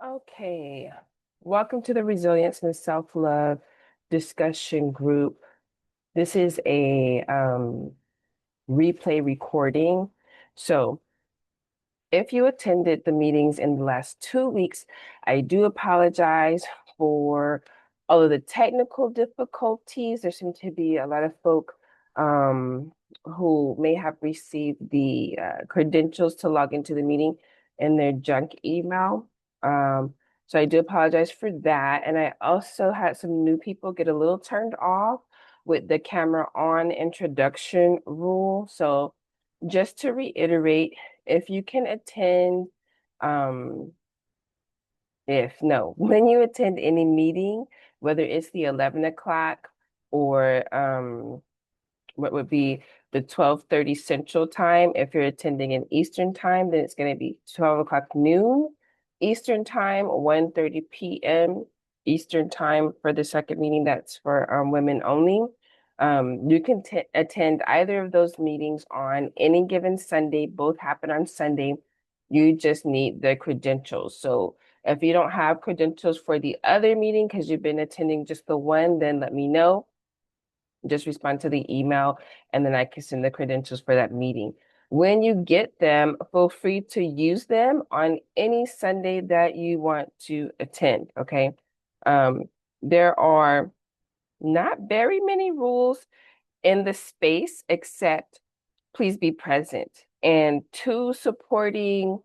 Okay, welcome to the Resilience and Self-Love discussion group. This is a replay recording. So if you attended the meetings in the last 2 weeks, I do apologize for all of the technical difficulties. There seem to be a lot of folk um, who may have received the credentials to log into the meeting in their junk email. So I do apologize for that. And I also had some new people get a little turned off with the camera on introduction rule. So just to reiterate, if you can attend, um, when you attend any meeting, whether it's the 11 o'clock or what would be the 12:30 Central Time. If you're attending in Eastern Time, then it's going to be 12 o'clock noon Eastern Time, 1:30 p.m. Eastern Time for the second meeting. That's for women only. You can attend either of those meetings on any given Sunday. Both happen on Sunday. You just need the credentials. So if you don't have credentials for the other meeting because you've been attending just the one, then let me know. Just respond to the email and then I can send the credentials for that meeting. When you get them, feel free to use them on any Sunday that you want to attend, okay? Um, there are not very many rules in the space except please be present. And two supporting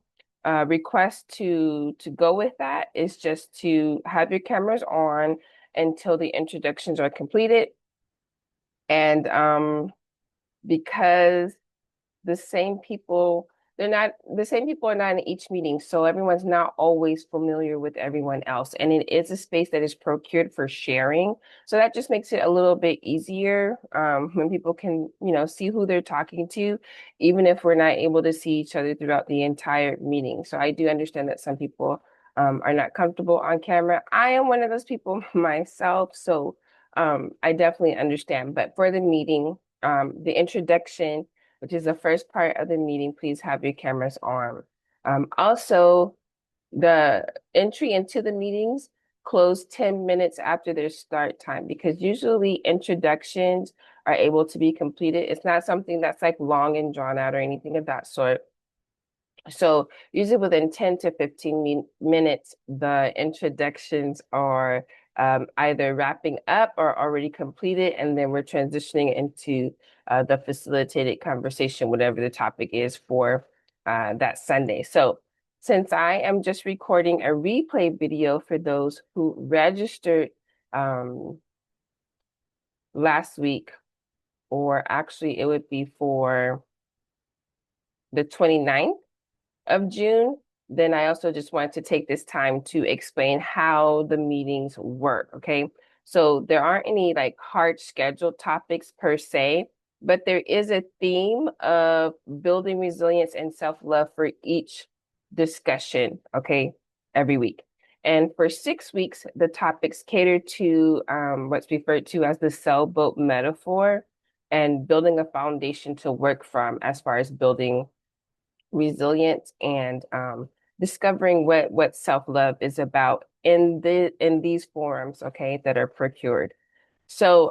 requests to go with that is just to have your cameras on until the introductions are completed. And because the same people, the same people are not in each meeting, so everyone's not always familiar with everyone else. And it is a space that is procured for sharing. So that just makes it a little bit easier when people can, see who they're talking to, even if we're not able to see each other throughout the entire meeting. So I do understand that some people are not comfortable on camera. I am one of those people myself, so I definitely understand. But for the meeting, the introduction, which is the first part of the meeting, please have your cameras on. Also, the entry into the meetings close 10 minutes after their start time because usually introductions are able to be completed. It's not something that's like long and drawn out or anything of that sort. So usually within 10 to 15 minutes, the introductions are either wrapping up or already completed, and then we're transitioning into the facilitated conversation, whatever the topic is for that Sunday. So since I am just recording a replay video for those who registered um, last week, or actually it would be for the 29th of June, then I also just wanted to take this time to explain how the meetings work, okay? So there aren't any like hard scheduled topics per se, but there is a theme of building resilience and self-love for each discussion, okay, every week. And for 6 weeks, the topics cater to what's referred to as the sailboat metaphor and building a foundation to work from as far as building resilience and discovering what self-love is about in these forums, okay, that are procured. So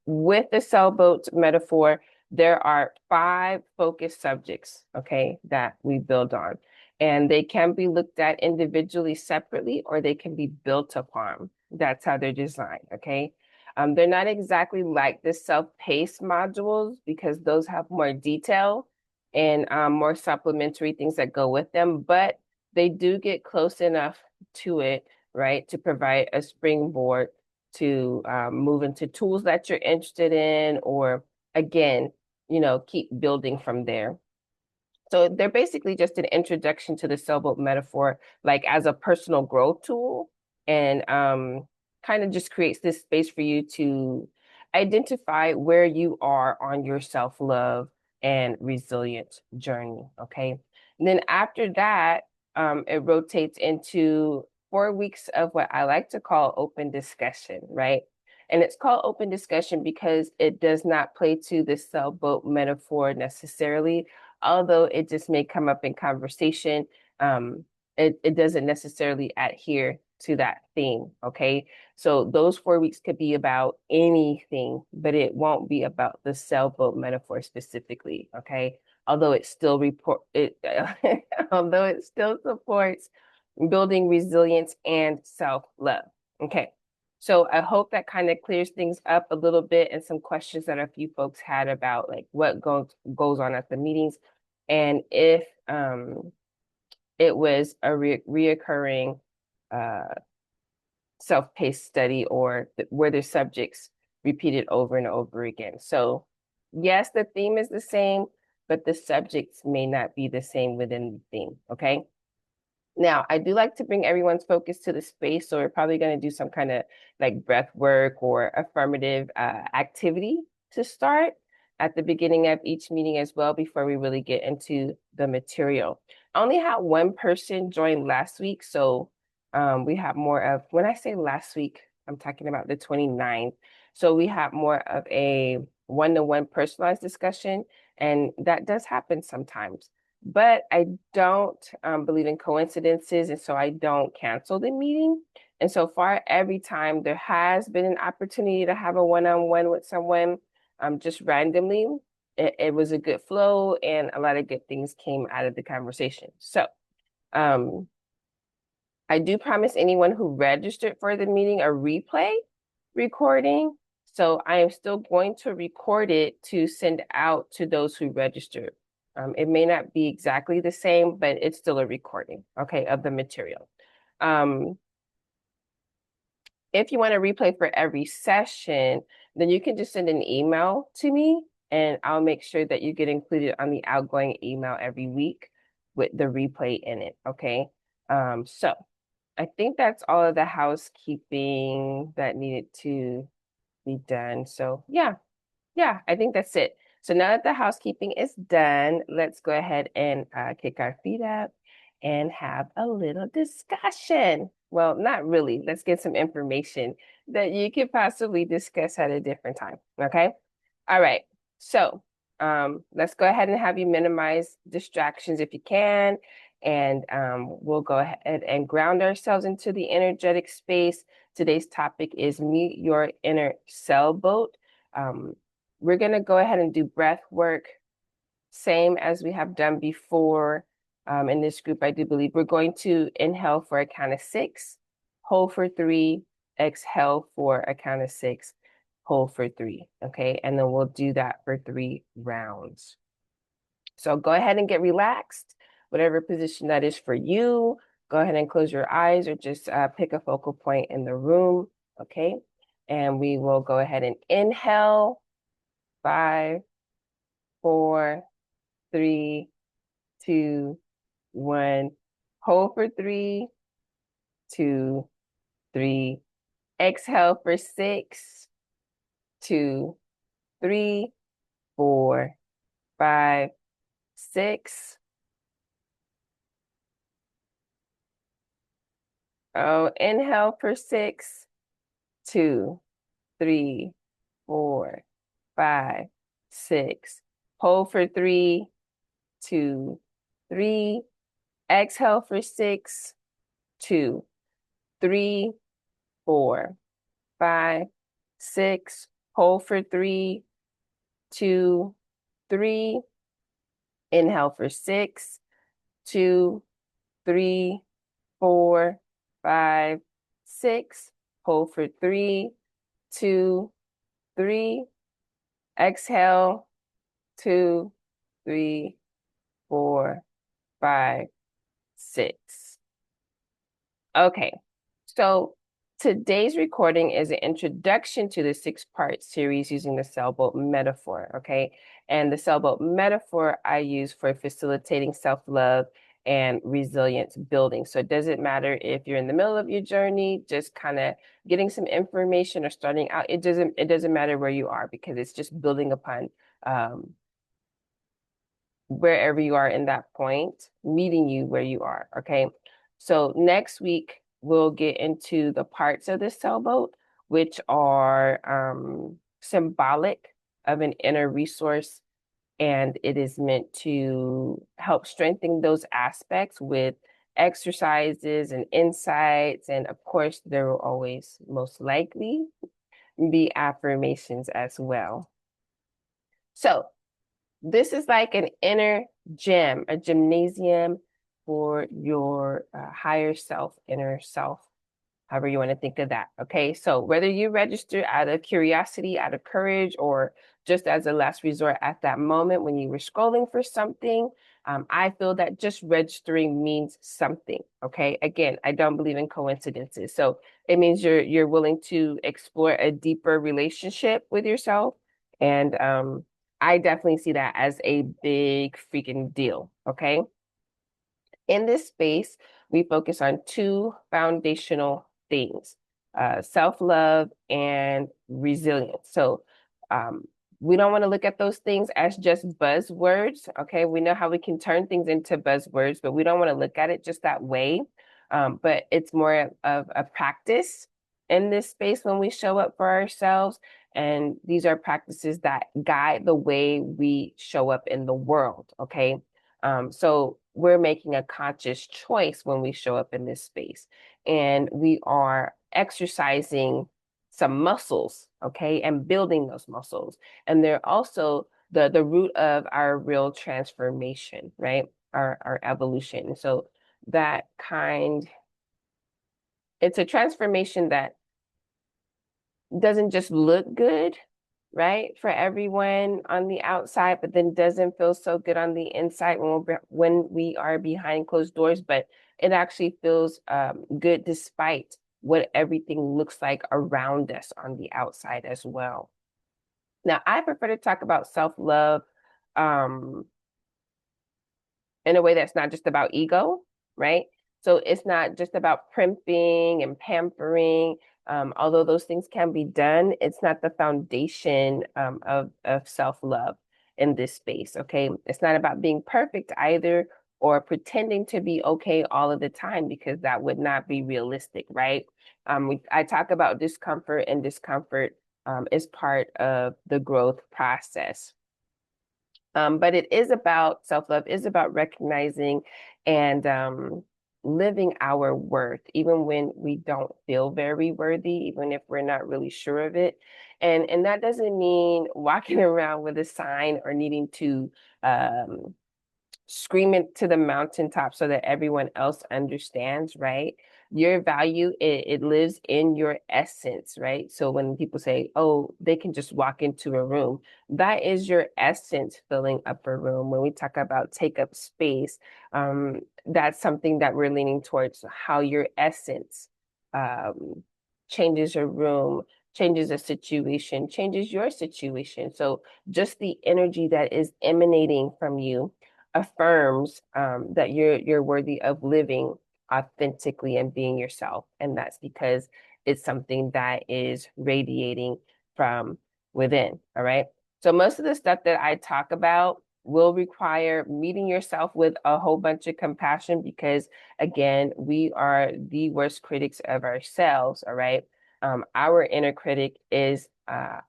with the sailboat metaphor, there are 5 focus subjects, okay, that we build on. And they can be looked at individually separately or they can be built upon. That's how they're designed, okay? They're not exactly like the self-paced modules because those have more detail and more supplementary things that go with them, but they do get close enough to it, right, to provide a springboard to move into tools that you're interested in, or again, keep building from there. So they're basically just an introduction to the sailboat metaphor, like as a personal growth tool, and kind of just creates this space for you to identify where you are on your self-love and resilience journey. Okay. And then after that, it rotates into 4 weeks of what I like to call open discussion, right? And it's called open discussion because it does not play to the sailboat metaphor necessarily, although it just may come up in conversation. it doesn't necessarily adhere to that theme. Okay. So those 4 weeks could be about anything, but it won't be about the sailboat metaphor specifically. Okay. Although it still report it, although it still supports building resilience and self-love. Okay. So I hope that kind of clears things up a little bit and some questions that a few folks had about like what goes on at the meetings and if it was a reoccurring uh, self-paced study or where the subjects repeated over and over again. So yes, the theme is the same, but the subjects may not be the same within the theme. Okay. Now, I do like to bring everyone's focus to the space, so we're probably going to do some kind of like breath work or affirmative activity to start at the beginning of each meeting as well before we really get into the material. I only had one person join last week, so we have more of, when I say last week, I'm talking about the 29th. So we have more of a one-to-one personalized discussion, and that does happen sometimes. But I don't believe in coincidences, and so I don't cancel the meeting. And so far, every time there has been an opportunity to have a one-on-one with someone, just randomly, it was a good flow, and a lot of good things came out of the conversation. So, um, I do promise anyone who registered for the meeting a replay recording. So I am still going to record it to send out to those who registered. It may not be exactly the same, but it's still a recording, okay, of the material. If you want a replay for every session, then you can just send an email to me and I'll make sure that you get included on the outgoing email every week with the replay in it, okay? So I think that's all of the housekeeping that needed to be done. So yeah, I think that's it. So now that the housekeeping is done, let's go ahead and kick our feet up and have a little discussion. Well, not really. Let's get some information that you could possibly discuss at a different time. Okay. All right. So let's go ahead and have you minimize distractions if you can. And we'll go ahead and ground ourselves into the energetic space. Today's topic is meet your inner sailboat. We're going to go ahead and do breath work, same as we have done before in this group, I do believe. We're going to inhale for a count of 6, hold for 3, exhale for a count of 6, hold for 3. Okay, and then we'll do that for 3 rounds. So go ahead and get relaxed, whatever position that is for you. Go ahead and close your eyes or just pick a focal point in the room. Okay, and we will go ahead and inhale. 5, 4, 3, 2, 1. Hold for 3, 2, 3. Exhale for 6, 2, 3, 4, 5, 6. Oh, inhale for 6, 2, 3, 4, 5, 6. Hold for 3, 2, 3. Exhale for 6, 2, 3, 4, 5, 6. Hold for 3, 2, 3. Inhale for 6, 2, 3, 4, 5, 6. Hold for 3, 2, 3. Exhale, 2, 3, 4, 5, 6. Okay, so today's recording is an introduction to the 6-part series using the sailboat metaphor, okay? And the sailboat metaphor I use for facilitating self-love and resilience building. So it doesn't matter if you're in the middle of your journey, just kind of getting some information or starting out. It doesn't matter where you are because it's just building upon wherever you are in that point, meeting you where you are, okay? So next week, we'll get into the parts of the sailboat, which are symbolic of an inner resource, and it is meant to help strengthen those aspects with exercises and insights. And of course, there will always most likely be affirmations as well. So this is like an inner gym, a gymnasium for your higher self, inner self, however you want to think of that. Okay. So whether you register out of curiosity, out of courage, or just as a last resort at that moment when you were scrolling for something, I feel that just registering means something. Okay. Again, I don't believe in coincidences. So it means you're willing to explore a deeper relationship with yourself. And I definitely see that as a big freaking deal. Okay. In this space, we focus on two foundational things, self-love and resilience. So we don't want to look at those things as just buzzwords. Okay. We know how we can turn things into buzzwords, but we don't want to look at it just that way. But it's more of a practice in this space when we show up for ourselves. And these are practices that guide the way we show up in the world. Okay. So we're making a conscious choice when we show up in this space, and we are exercising some muscles, okay, and building those muscles. And they're also the root of our real transformation, right? Our evolution. So that kind, it's a transformation that doesn't just look good, right, for everyone on the outside, but then doesn't feel so good on the inside when we are behind closed doors. But it actually feels good despite what everything looks like around us on the outside as well. Now, I prefer to talk about self-love um, in a way that's not just about ego, right? So it's not just about primping and pampering. Although those things can be done, it's not the foundation of self-love in this space. Okay. It's not about being perfect either or pretending to be okay all of the time, because that would not be realistic, right? I talk about discomfort, and discomfort is part of the growth process. But it is about self-love, is about recognizing and living our worth, even when we don't feel very worthy, even if we're not really sure of it. And that doesn't mean walking around with a sign or needing to scream it to the mountaintop so that everyone else understands, right? Your value, it lives in your essence, right? So when people say, oh, they can just walk into a room, that is your essence filling up a room. When we talk about take up space, that's something that we're leaning towards, how your essence um, changes a room, changes a situation, changes your situation. So just the energy that is emanating from you affirms that you're worthy of living authentically and being yourself. And that's because it's something that is radiating from within. All right. So most of the stuff that I talk about will require meeting yourself with a whole bunch of compassion, because again, we are the worst critics of ourselves. All right. Our inner critic is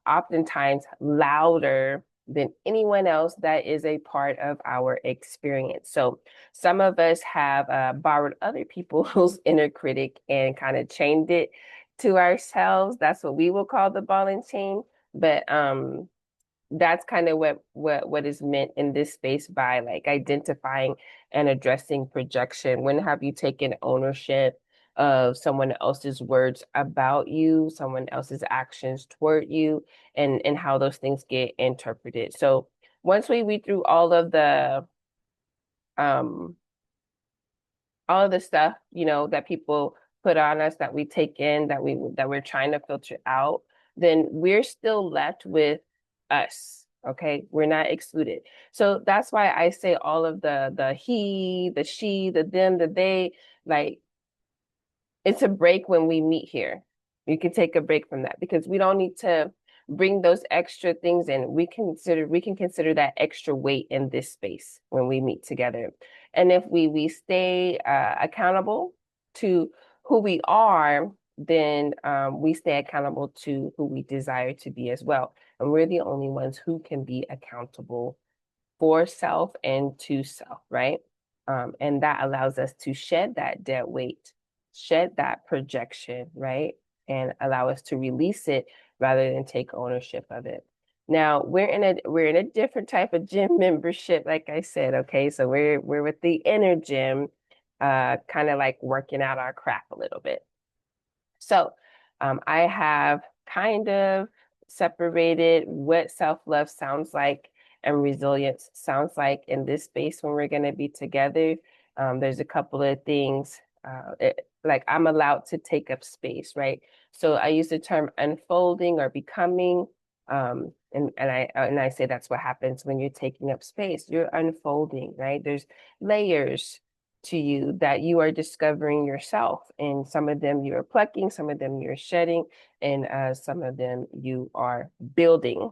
oftentimes louder than anyone else that is a part of our experience. So some of us have borrowed other people's inner critic and kind of chained it to ourselves. That's what we will call the ball and chain. But that's kind of what is meant in this space by like identifying and addressing projection. When have you taken ownership of someone else's words about you, someone else's actions toward you, and how those things get interpreted? So once we read through um all of the stuff, that people put on us, that we take in, that we're trying to filter out, then we're still left with us. Okay, we're not excluded. So that's why I say all of the he, the she, the them, the they, like it's a break when we meet here. You can take a break from that, because we don't need to bring those extra things in. We can consider that extra weight in this space when we meet together. And if we stay accountable to who we are, then we stay accountable to who we desire to be as well. And we're the only ones who can be accountable for self and to self, right? And that allows us to shed that dead weight, shed that projection, right? And allow us to release it rather than take ownership of it. Now we're in a different type of gym membership, like I said. Okay, so we're with the inner gym, kind of like working out our craft a little bit. So I have kind of separated what self-love sounds like and resilience sounds like in this space when we're going to be together. There's a couple of things like I'm allowed to take up space, right? So I use the term unfolding or becoming. And I say that's what happens when you're taking up space. You're unfolding, right? There's layers to you that you are discovering yourself. And some of them you are plucking, some of them you're shedding, and some of them you are building.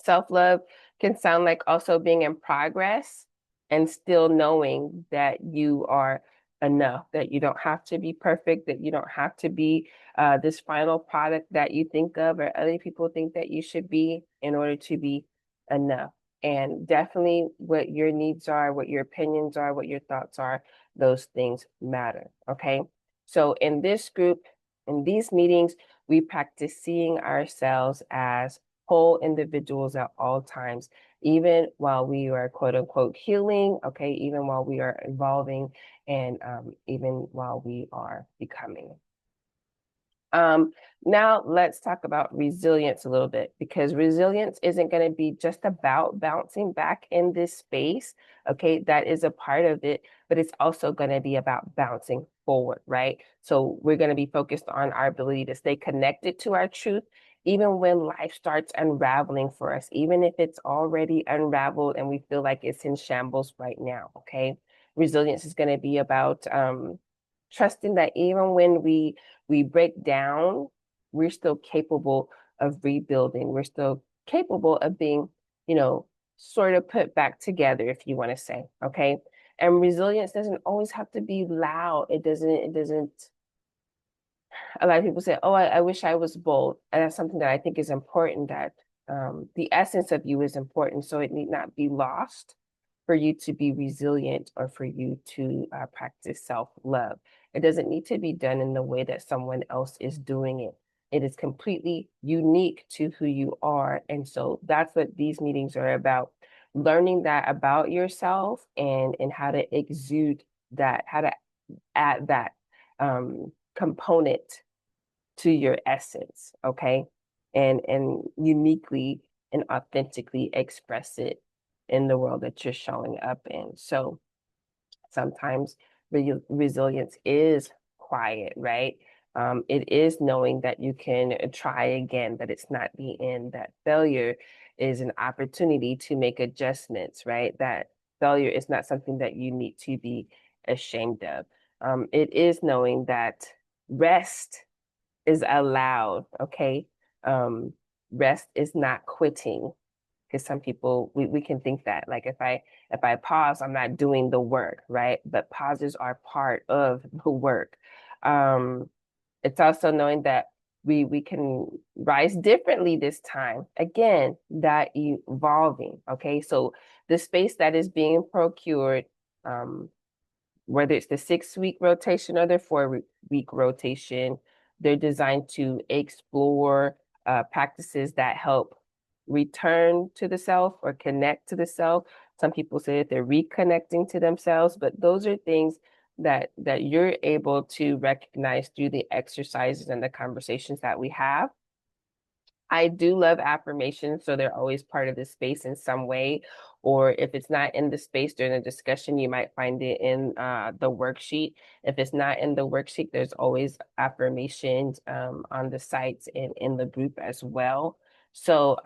Self-love can sound like also being in progress and still knowing that you are enough, that you don't have to be perfect, that you don't have to be this final product that you think of or other people think that you should be in order to be enough. And definitely what your needs are, what your opinions are, what your thoughts are, those things matter. Okay. So in this group, in these meetings, we practice seeing ourselves as whole individuals at all times, even while we are quote unquote healing, okay, even while we are evolving and even while we are becoming. Um, Now let's talk about resilience a little bit because resilience isn't going to be just about bouncing back in this space. Okay, that is a part of it, but it's also going to be about bouncing forward, right? So we're going to be focused on our ability to stay connected to our truth, even when life starts unraveling for us, even if it's already unraveled and we feel like it's in shambles right now. Okay, resilience is going to be about trusting that even when we break down, we're still capable of rebuilding. We're still capable of being, sort of put back together, if you want to say, okay? And resilience doesn't always have to be loud. It doesn't, a lot of people say, oh, I wish I was bold. And that's something that I think is important that the essence of you is important. So it need not be lost for you to be resilient or for you to practice self-love. It doesn't need to be done in the way that someone else is doing it. It is completely unique to who you are. And so that's what these meetings are about, learning that about yourself and how to exude that, how to add that component to your essence, okay? And uniquely and authentically express it in the world that you're showing up in. So sometimes resilience is quiet, right? It is knowing that you can try again, that it's not the end, that failure is an opportunity to make adjustments, right? That failure is not something that you need to be ashamed of. It is knowing that rest is allowed, okay? Um, Rest is not quitting because some people we can think that like if I pause, I'm not doing the work, right? But pauses are part of the work. Um, it's also knowing that we can rise differently this time. Again, that evolving, okay? So the space that is being procured, um, whether it's the 6 week rotation or the 4 week rotation, they're designed to explore practices that help return to the self or connect to the self. Some people say that they're reconnecting to themselves, but those are things that you're able to recognize through the exercises and the conversations that we have. I do love affirmations, so they're always part of the space in some way. Or if it's not in the space during the discussion, you might find it in the worksheet. If it's not in the worksheet, there's always affirmations on the sites and in the group as well. So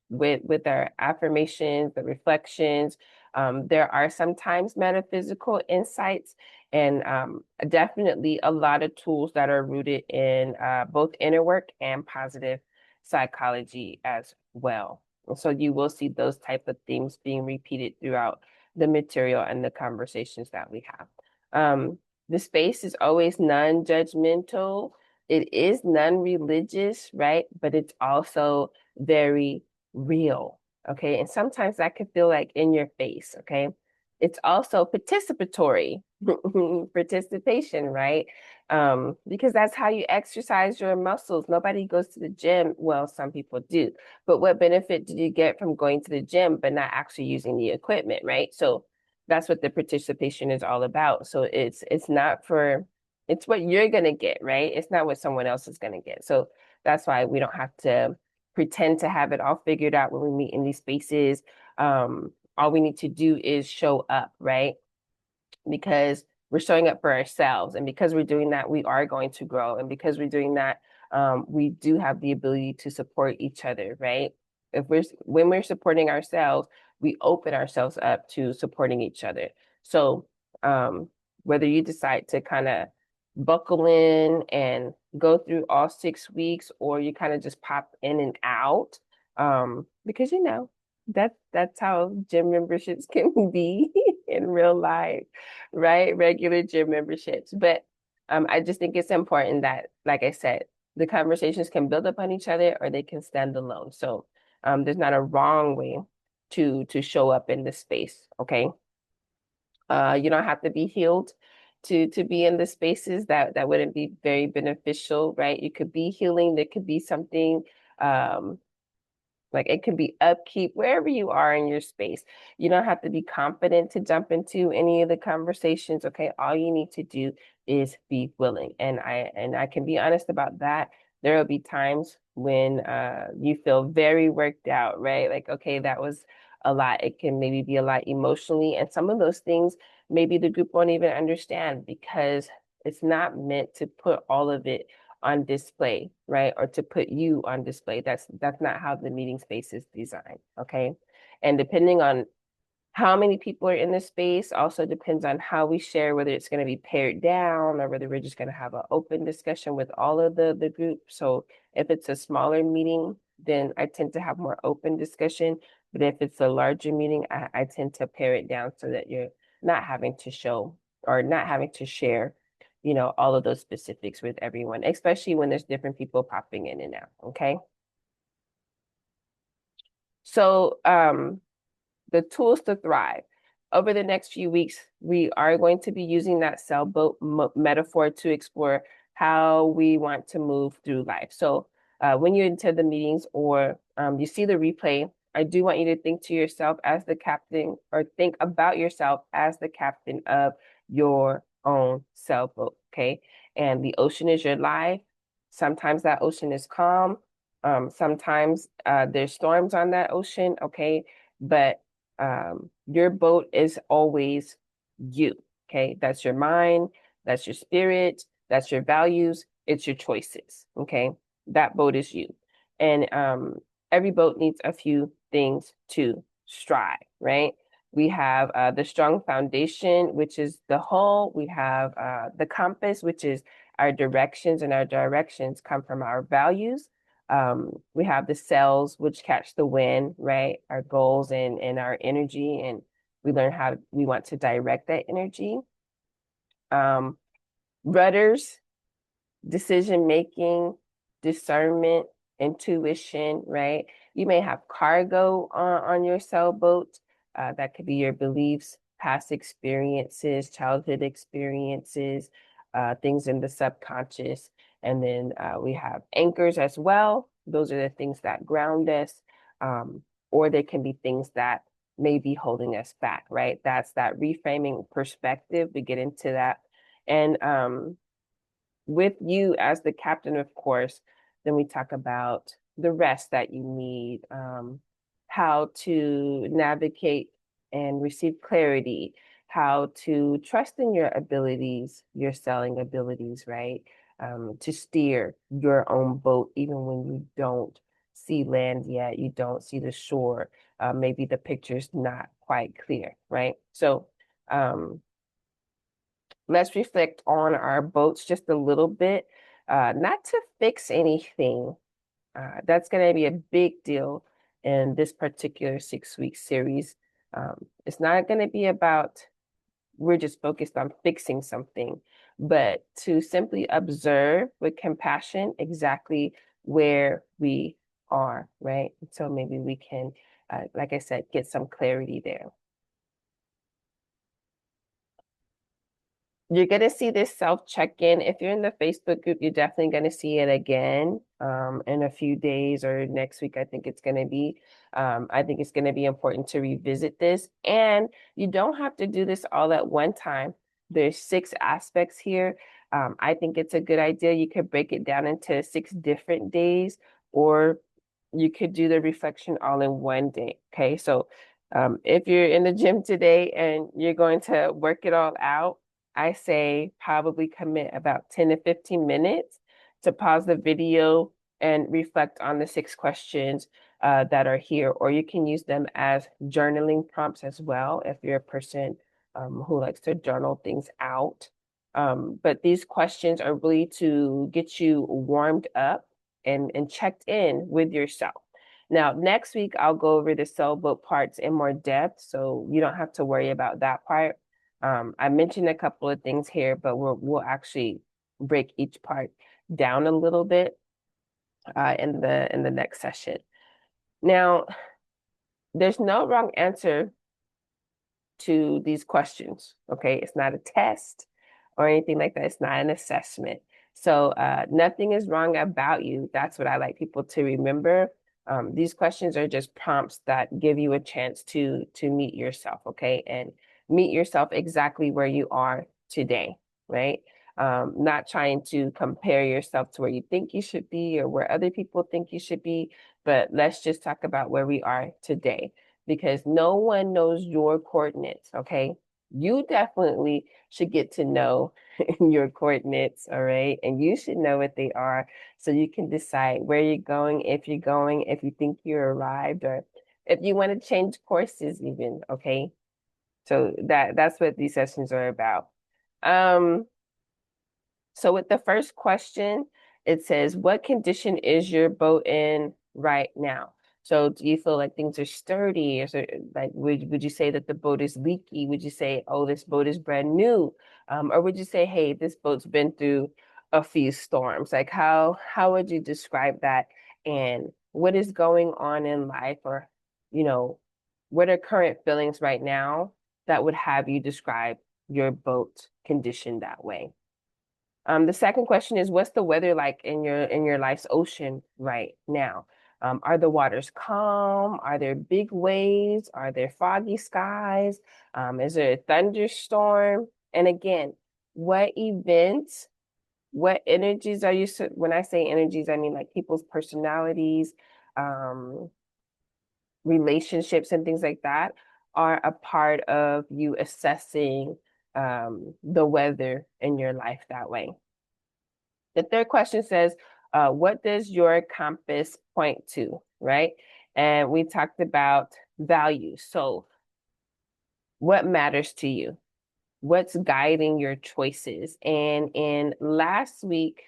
with our affirmations, the reflections. There are sometimes metaphysical insights and definitely a lot of tools that are rooted in both inner work and positive psychology as well. And so you will see those type of themes being repeated throughout the material and the conversations that we have. The space is always non-judgmental. It is non-religious, right? But it's also very real. Okay. And sometimes that can feel like in your face. Okay. it's also participatory participation, right? Because that's how you exercise your muscles. Nobody goes to the gym. Well, some people do, but what benefit did you get from going to the gym but not actually using the equipment, right? So that's what the participation is all about. So it's not for it's what you're gonna get, right? It's not what someone else is gonna get. So that's why we don't have to pretend to have it all figured out when we meet in these spaces. All we need to do is show up, right? Because we're showing up for ourselves. And because we're doing that, we are going to grow. And because we're doing that, we do have the ability to support each other, right? If we're when we're supporting ourselves, we open ourselves up to supporting each other. So um, whether you decide to kind of buckle in and go through all 6 weeks, or you kind of just pop in and out, because that's how gym memberships can be in real life, right? Regular gym memberships. But I just think it's important that, like I said, the conversations can build upon each other or they can stand alone. So there's not a wrong way to show up in this space, okay? You don't have to be healed to be in the spaces that wouldn't be very beneficial, right? You could be healing. There could be something um like it could be upkeep wherever you are in your space. You don't have to be confident to jump into any of the conversations. Okay. All you need to do is be willing. And I can be honest about that. There will be times when you feel very worked out, right? Like, okay, that was a lot. It can maybe be a lot emotionally. And some of those things maybe the group won't even understand because it's not meant to put all of it on display, right? Or to put you on display. That's not how the meeting space is designed, okay? And depending on how many people are in the space also depends on how we share, whether it's going to be pared down or whether we're just going to have an open discussion with all of the group. So if it's a smaller meeting, then I tend to have more open discussion. But if it's a larger meeting, I tend to pare it down so that you're not having to show or not having to share, all of those specifics with everyone, especially when there's different people popping in and out. Okay. So the tools to thrive. Over the next few weeks, we are going to be using that sailboat metaphor to explore how we want to move through life. So when you enter the meetings or you see the replay, I do want you to think to yourself as the captain, or think about yourself as the captain of your own sailboat. Okay. And the ocean is your life. Sometimes that ocean is calm. Sometimes there's storms on that ocean. Okay. But your boat is always you. Okay. That's your mind, that's your spirit, that's your values, it's your choices. Okay. That boat is you. And every boat needs a few things to strive, right? We have the strong foundation, which is the hull. We have the compass, which is our directions, and our directions come from our values. We have the cells which catch the wind, right? Our goals and our energy, and we learn how we want to direct that energy. Um, Rudders, decision making, discernment, intuition, right? You may have cargo on your sailboat. That could be your beliefs, past experiences, childhood experiences, things in the subconscious. And then we have anchors as well. Those are the things that ground us, or they can be things that may be holding us back, right? That's that reframing perspective. We get into that. And with you as the captain, of course, then we talk about the rest that you need, how to navigate and receive clarity, how to trust in your abilities, your sailing abilities, right? To steer your own boat, even when you don't see land yet, you don't see the shore. Maybe the picture's not quite clear, right? So, let's reflect on our boats just a little bit, not to fix anything. That's going to be a big deal in this particular 6 week series. It's not going to be about we're just focused on fixing something, but to simply observe with compassion exactly where we are, right? So maybe we can, like I said, get some clarity there. You're going to see this self check-in. If you're in the Facebook group, you're definitely going to see it again in a few days or next week. I think it's going to be. I think it's going to be important to revisit this. And you don't have to do this all at one time. There's 6 aspects here. I think it's a good idea. You could break it down into 6 different days, or you could do the reflection all in one day. Okay. So if you're in the gym today and you're going to work it all out, I say probably commit about 10 to 15 minutes to pause the video and reflect on the 6 questions that are here, or you can use them as journaling prompts as well if you're a person who likes to journal things out. But these questions are really to get you warmed up and checked in with yourself. Now, next week, I'll go over the sailboat parts in more depth, so you don't have to worry about that part. I mentioned a couple of things here, but we'll actually break each part down a little bit in the next session. Now, there's no wrong answer to these questions. Okay, it's not a test or anything like that. It's not an assessment. So nothing is wrong about you. That's what I like people to remember. These questions are just prompts that give you a chance to meet yourself, okay, and meet yourself exactly where you are today, right? Not trying to compare yourself to where you think you should be or where other people think you should be, but let's just talk about where we are today because no one knows your coordinates, okay? You definitely should get to know your coordinates, all right? And you should know what they are so you can decide where you're going, if you think you're arrived, or if you want to change courses even, okay? So that's what these sessions are about. Um, so with the first question, it says, what condition is your boat in right now? So do you feel like things are sturdy? Is it like would you say that the boat is leaky? Would you say, oh, this boat is brand new? Or would you say, hey, this boat's been through a few storms? Like how would you describe that? And what is going on in life? Or, you know, what are current feelings right now that would have you describe your boat condition that way? The second question is, what's the weather like in your life's ocean right now? Are the waters calm? Are there big waves? Are there foggy skies? Is there a thunderstorm? And again, what events, what energies are you, when I say energies, I mean like people's personalities, um, relationships and things like that are a part of you assessing the weather in your life that way. The third question says, what does your compass point to, right? And we talked about values. So, what matters to you? What's guiding your choices? And in last week,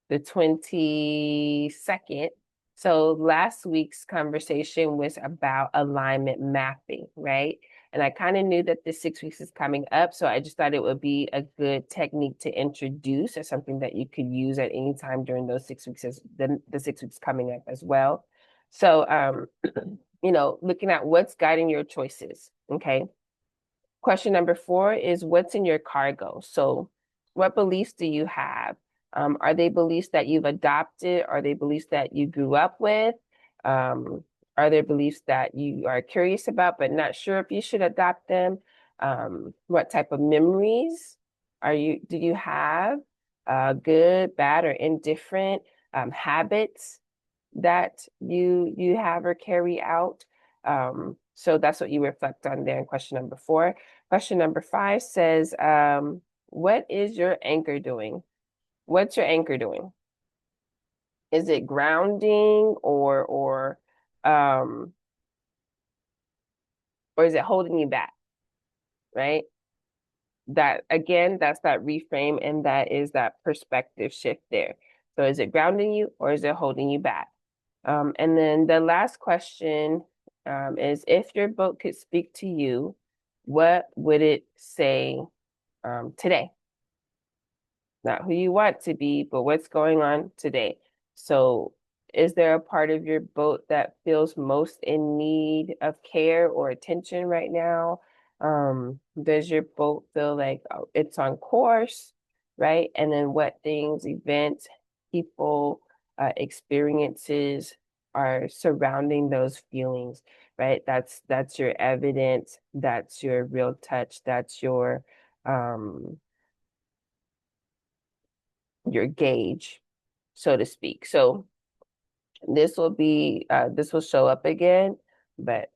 the 22nd. So last week's conversation was about alignment mapping, right? And I kind of knew that the 6 weeks is coming up. So I just thought it would be a good technique to introduce as something that you could use at any time during those 6 weeks, as the 6 weeks coming up as well. So, looking at what's guiding your choices. Okay. Question number 4 is what's in your cargo? So, what beliefs do you have? Are they beliefs that you've adopted? Are they beliefs that you grew up with? Um, are there beliefs that you are curious about but not sure if you should adopt them? What type of memories do you have? Good, bad, or indifferent habits that you have or carry out? So that's what you reflect on there in question number 4. Question number 5 says, what is your anchor doing? What's your anchor doing? Is it grounding um or is it holding you back? Right? That again, that's that reframe and that is that perspective shift there. So is it grounding you or is it holding you back? And then the last question is if your boat could speak to you, what would it say today? Not who you want to be, but what's going on today. So, is there a part of your boat that feels most in need of care or attention right now? Does your boat feel like it's on course, right? And then what things, events, people, experiences are surrounding those feelings, right? That's your evidence, that's your real touch, that's um your gauge, so to speak. So this will show up again, but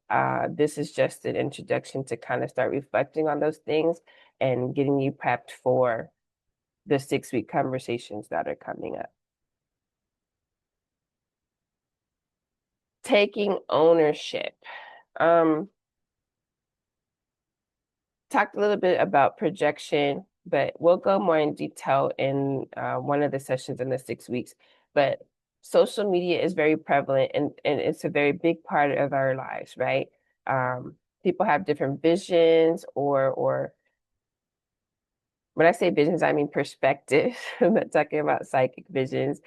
this is just an introduction to kind of start reflecting on those things and getting you prepped for the 6 week conversations that are coming up. Taking ownership. Um, Talked a little bit about projection, but we'll go more in detail in one of the sessions in the 6 weeks. But social media is very prevalent and it's a very big part of our lives, right? People have different visions or when I say visions, I mean perspective. I'm not talking about psychic visions.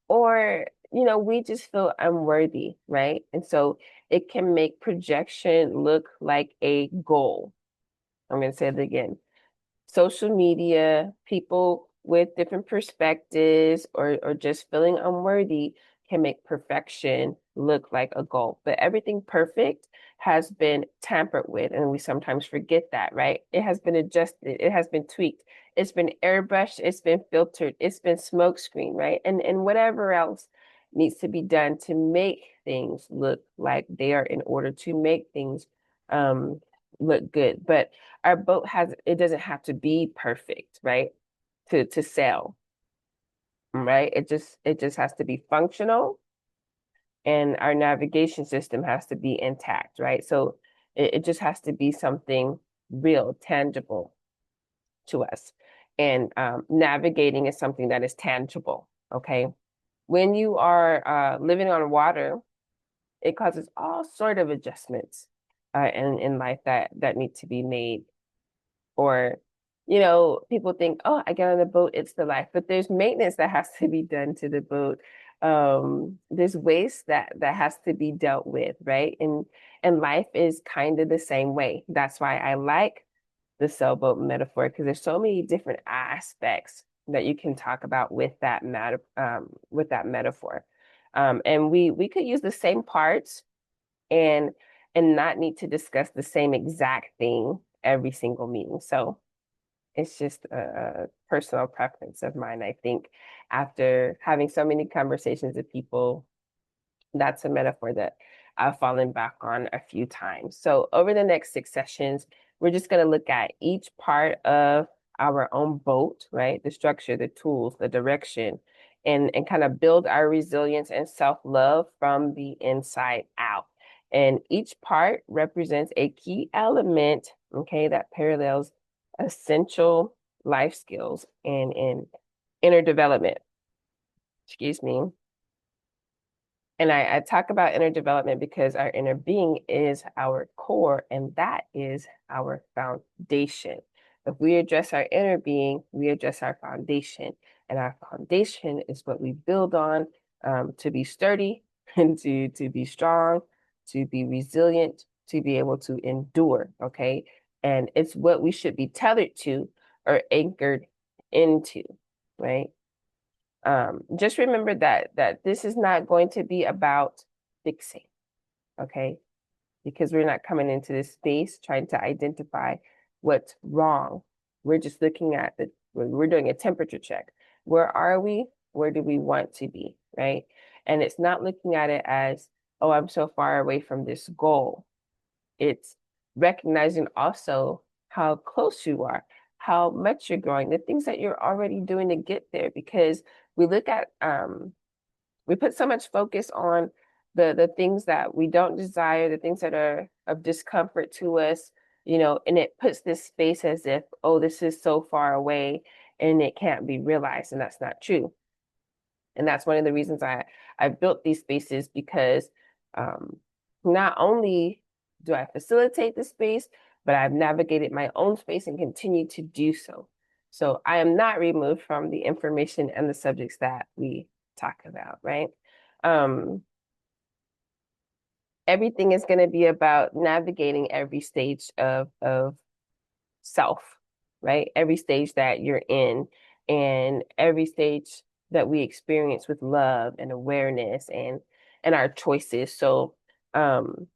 Or, we just feel unworthy, right? And so it can make projection look like a goal. I'm going to say it again. Social media, people with different perspectives or just feeling unworthy can make perfection look like a goal. But everything perfect has been tampered with, and we sometimes forget that, right? It has been adjusted, it has been tweaked, it's been airbrushed, it's been filtered, it's been smokescreen, right? And whatever else needs to be done to make things look like they are in order to make things look good. But our boat has it doesn't have to be perfect, right? To sail, right? It just has to be functional and our navigation system has to be intact, right? So it just has to be something real, tangible to us. And navigating is something that is tangible, okay? When you are living on water, it causes all sort of adjustments in life that need to be made. Or, people think, oh, I get on the boat, it's the life. But there's maintenance that has to be done to the boat. There's waste that has to be dealt with, right? And life is kind of the same way. That's why I like the sailboat metaphor, because there's so many different aspects that you can talk about with that metaphor. And we could use the same parts and not need to discuss the same exact thing every single meeting. So it's just a personal preference of mine. I think after having so many conversations with people, that's a metaphor that I've fallen back on a few times. So over the next 6 sessions, we're just going to look at each part of our own boat, right? The structure, the tools, the direction, and kind of build our resilience and self-love from the inside out. And each part represents a key element, okay, that parallels essential life skills and inner development. Excuse me. And I talk about inner development because our inner being is our core and that is our foundation. If we address our inner being, we address our foundation. And our foundation is what we build on to be sturdy and to be strong, to be resilient, to be able to endure. Okay. And it's what we should be tethered to or anchored into, right? Just remember that this is not going to be about fixing, okay? Because we're not coming into this space trying to identify what's wrong. We're just looking at we're doing a temperature check. Where are we? Where do we want to be, right? And it's not looking at it as, oh, I'm so far away from this goal. It's recognizing also how close you are, how much you're growing, the things that you're already doing to get there. Because we look at we put so much focus on the things that we don't desire, the things that are of discomfort to us, and it puts this space as if, oh, this is so far away and it can't be realized, and that's not true. And that's one of the reasons I built these spaces, because not only do I facilitate the space, but I've navigated my own space and continue to do so. So I am not removed from the information and the subjects that we talk about, right? Um, Everything is going to be about navigating every stage of self, right? Every stage that you're in and every stage that we experience with love and awareness and our choices. So um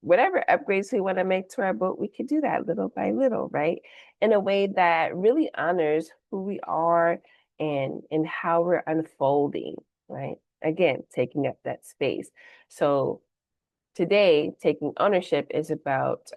whatever upgrades we want to make to our boat, we could do that little by little, right? In a way that really honors who we are and how we're unfolding, right? Again, taking up that space. So today, taking ownership is about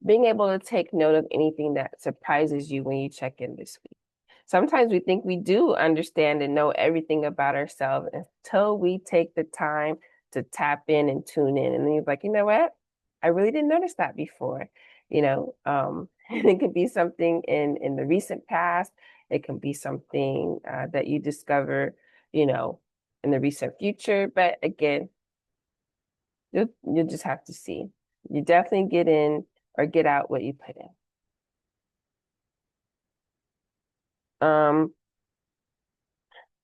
being able to take note of anything that surprises you when you check in this week. Sometimes we think we do understand and know everything about ourselves until we take the time to tap in and tune in. And then you're like, you know what? I really didn't notice that before. It could be something in the recent past. It can be something that you discover, you know, in the recent future. But again, you'll just have to see. You definitely get in or get out what you put in. Um,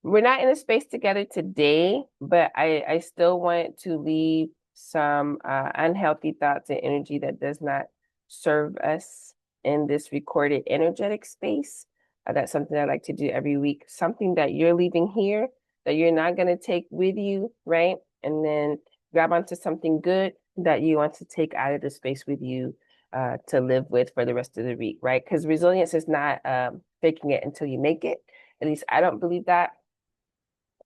we're not in a space together today, but I still want to leave some unhealthy thoughts and energy that does not serve us in this recorded energetic space. That's something I like to do every week. Something that you're leaving here that you're not going to take with you, right? And then grab onto something good that you want to take out of the space with you to live with for the rest of the week, right? Because resilience is not faking it until you make it. At least I don't believe that.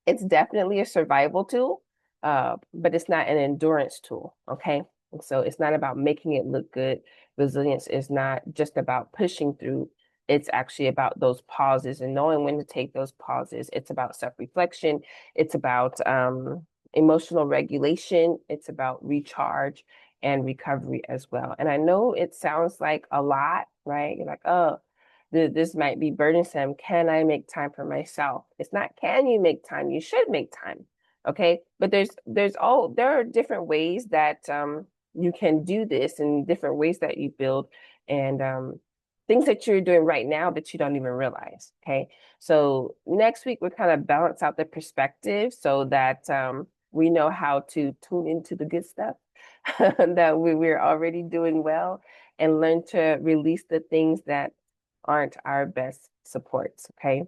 It's definitely a survival tool, but it's not an endurance tool. Okay. And so it's not about making it look good. Resilience is not just about pushing through. It's actually about those pauses and knowing when to take those pauses. It's about self-reflection. It's about emotional regulation. It's about recharge and recovery as well. And I know it sounds like a lot, right? You're like, oh, this might be burdensome. Can I make time for myself? It's not can you make time? You should make time. Okay. But there are different ways that you can do this and different ways that you build and things that you're doing right now that you don't even realize. Okay. So next week we'll kind of balance out the perspective so that we know how to tune into the good stuff that we're already doing well and learn to release the things that aren't our best supports. Okay.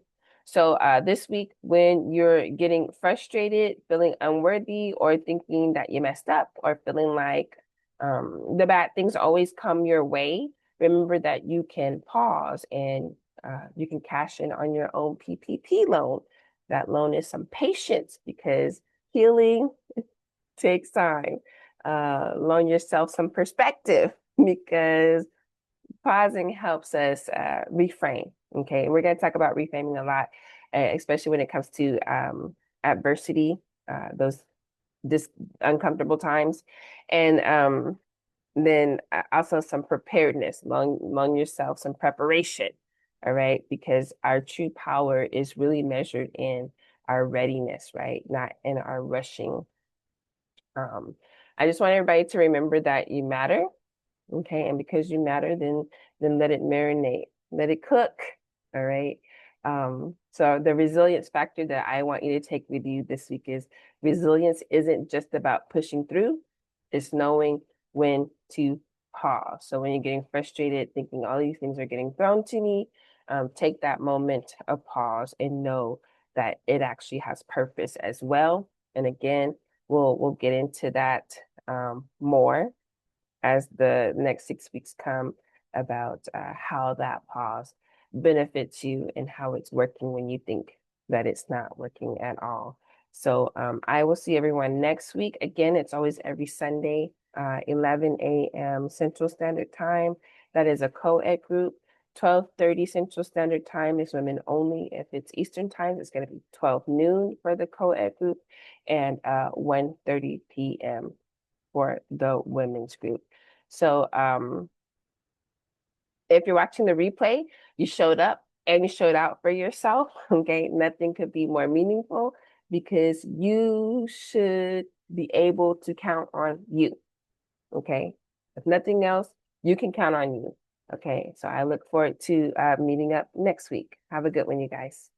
So this week, when you're getting frustrated, feeling unworthy, or thinking that you messed up, or feeling like the bad things always come your way, remember that you can pause and you can cash in on your own PPP loan. That loan is some patience because healing takes time. Loan yourself some perspective because pausing helps us reframe. Okay, we're going to talk about reframing a lot, especially when it comes to adversity, those dis uncomfortable times, and then also some preparedness, loan yourself some preparation. All right, because our true power is really measured in our readiness, right? Not in our rushing. Um, I just want everybody to remember that you matter. Okay, and because you matter, then let it marinate, let it cook. All right. So the resilience factor that I want you to take with you this week is resilience isn't just about pushing through, it's knowing when to pause. So when you're getting frustrated, thinking all these things are getting thrown to me, take that moment of pause and know that it actually has purpose as well. And again, we'll get into that more as the next 6 weeks come about how that pause benefits you and how it's working when you think that it's not working at all. So I will see everyone next week. Again, it's always every Sunday, 11 a.m. Central Standard Time. That is a co-ed group. 12:30 Central Standard Time is women only. If it's Eastern Time, it's going to be 12 noon for the co-ed group and 1:30 p.m. for the women's group. So if you're watching the replay, you showed up and you showed out for yourself. Okay. Nothing could be more meaningful because you should be able to count on you. Okay. If nothing else, you can count on you. Okay. So I look forward to meeting up next week. Have a good one, you guys.